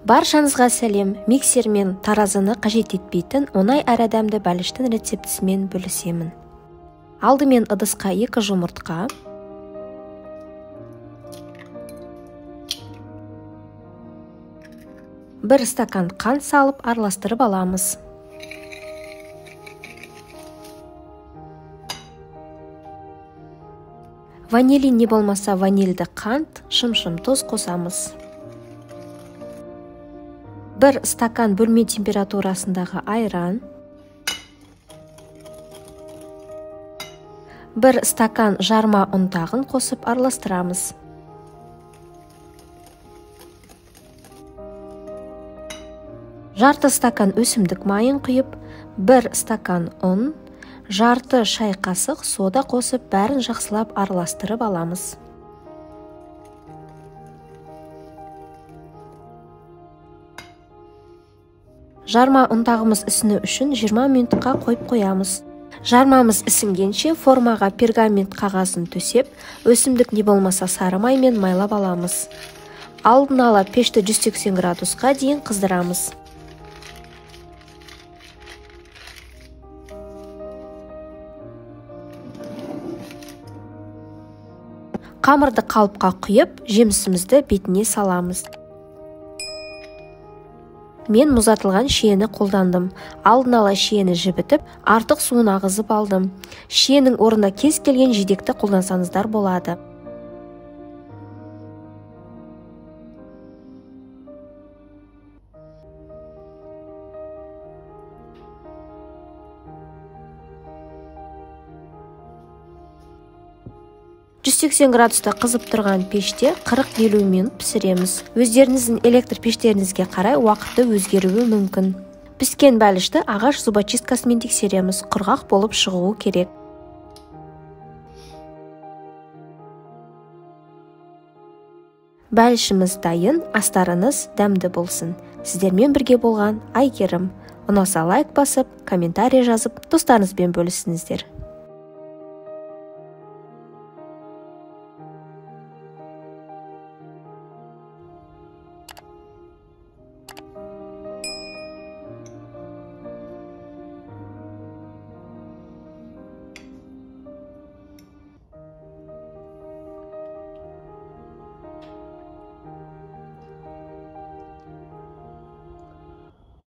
Баршаңызға сәлем. Миксер мен таразыны қажет етпейтін оңай әрі дәмді бәліштің рецептісімен бөлісемін. Алдымен ыдысқа 2 жұмыртқа, бір стакан қант салып араластырып аламыз. Ванилин не болмаса ванильді қант, шым-шым тұз қосамыз. Бір стакан бөлме температурасындағы айран, бір стакан жарма ұнтағын қосып араластырамыз. Жарты стакан өсімдік майын құйып, бір стакан ұн, жарты шай қасық сода қосып бәрін жақсылап араластырып аламыз. Жарма ұнтағымыз ісіну үшін 20 минутқа қойып қоямыз. Жармамыз ісінгенше формаға пергамент қағазын төсеп, өсімдік не болмаса сары маймен майлап аламыз. Алдын ала пешті 180 градусқа дейін қыздырамыз. Қамырды қалыпқа құйып, жемісімізді бетіне саламыз. Мен мұзартылған шиені қолдандым. Алдын ала шиені жібітіп, артық суын ағызып алдым. Шиенің орнына кез келген жидекті қолдансаңыздар болады. градуста қызып тұрған пеште 40-50 минут пісіреміз. Өздеріңіздің электр пештеріңізге қарай уақытты өзгеруі мүмкін. Піскен бәлішті ағаш зубочисткасымен тексереміз, құрғақ болып шығуы керек. Бәлішіміз дайын, астарыңыз дәмді болсын. Сіздермен бірге болған Айгерім. Ұнаса лайк басып, комментарий жазып, достарыңызбен бөлісіңіздер.